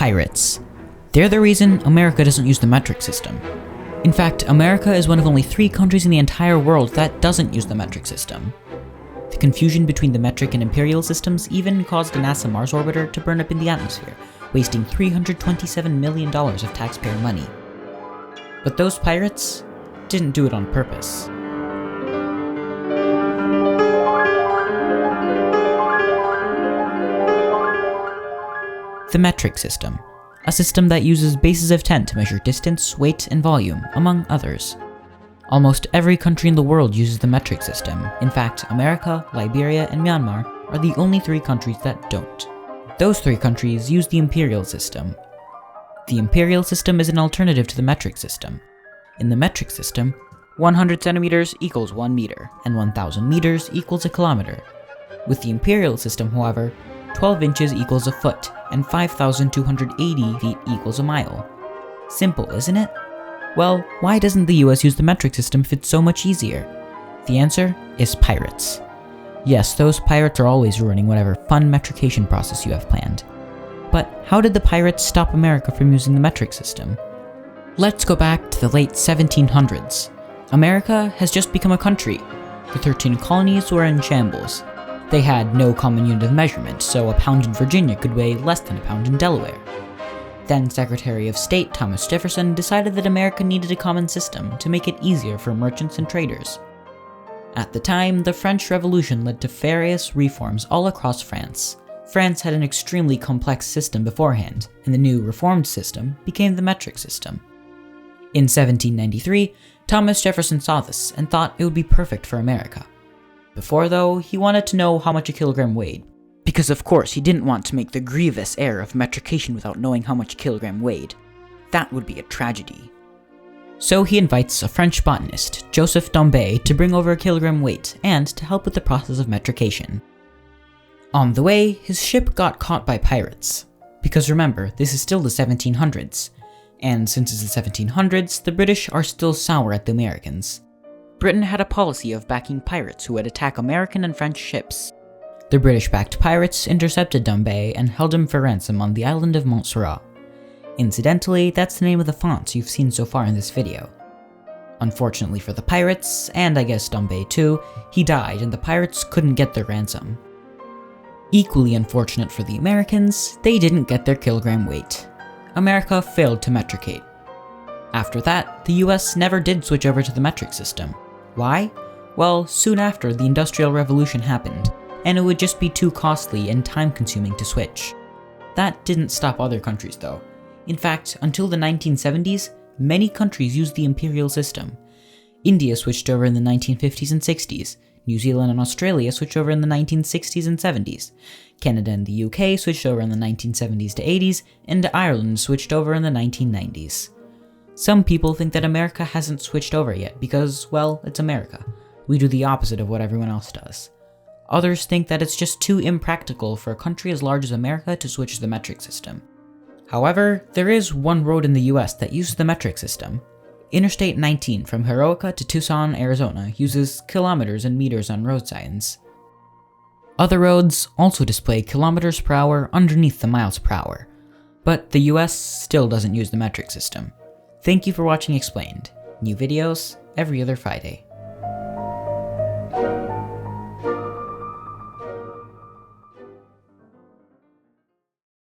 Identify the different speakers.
Speaker 1: Pirates. They're the reason America doesn't use the metric system. In fact, America is one of only 3 countries in the entire world that doesn't use the metric system. The confusion between the metric and imperial systems even caused a NASA Mars orbiter to burn up in the atmosphere, wasting $327 million of taxpayer money. But those pirates didn't do it on purpose. The metric system, a system that uses bases of 10 to measure distance, weight, and volume, among others. Almost every country in the world uses the metric system. In fact, America, Liberia, and Myanmar are the only 3 countries that don't. Those 3 countries use the imperial system. The imperial system is an alternative to the metric system. In the metric system, 100 centimeters equals 1 meter, and 1,000 meters equals a kilometer. With the imperial system, however, 12 inches equals a foot, and 5,280 feet equals a mile. Simple, isn't it? Well, why doesn't the US use the metric system if it's so much easier? The answer is pirates. Yes, those pirates are always ruining whatever fun metrication process you have planned. But how did the pirates stop America from using the metric system? Let's go back to the late 1700s. America has just become a country. The 13 colonies were in shambles. They had no common unit of measurement, so a pound in Virginia could weigh less than a pound in Delaware. Then Secretary of State Thomas Jefferson decided that America needed a common system to make it easier for merchants and traders. At the time, the French Revolution led to various reforms all across France. France had an extremely complex system beforehand, and the new reformed system became the metric system. In 1793, Thomas Jefferson saw this and thought it would be perfect for America. Before though, he wanted to know how much a kilogram weighed, because of course he didn't want to make the grievous error of metrication without knowing how much a kilogram weighed. That would be a tragedy. So he invites a French botanist, Joseph Dombey, to bring over a kilogram weight and to help with the process of metrication. On the way, his ship got caught by pirates. Because remember, this is still the 1700s. And since it's the 1700s, the British are still sour at the Americans. Britain had a policy of backing pirates who would attack American and French ships. The British-backed pirates intercepted Dombey and held him for ransom on the island of Montserrat. Incidentally, that's the name of the fonts you've seen so far in this video. Unfortunately for the pirates, and I guess Dombey too, he died and the pirates couldn't get their ransom. Equally unfortunate for the Americans, they didn't get their kilogram weight. America failed to metricate. After that, the US never did switch over to the metric system. Why? Well, soon after, the Industrial Revolution happened, and it would just be too costly and time-consuming to switch. That didn't stop other countries though. In fact, until the 1970s, many countries used the imperial system. India switched over in the 1950s and 60s, New Zealand and Australia switched over in the 1960s and 70s, Canada and the UK switched over in the 1970s to 80s, and Ireland switched over in the 1990s. Some people think that America hasn't switched over yet because, well, it's America. We do the opposite of what everyone else does. Others think that it's just too impractical for a country as large as America to switch to the metric system. However, there is one road in the US that uses the metric system. Interstate 19 from Heroica to Tucson, Arizona uses kilometers and meters on road signs. Other roads also display kilometers per hour underneath the miles per hour, but the US still doesn't use the metric system. Thank you for watching Explained. New videos every other Friday.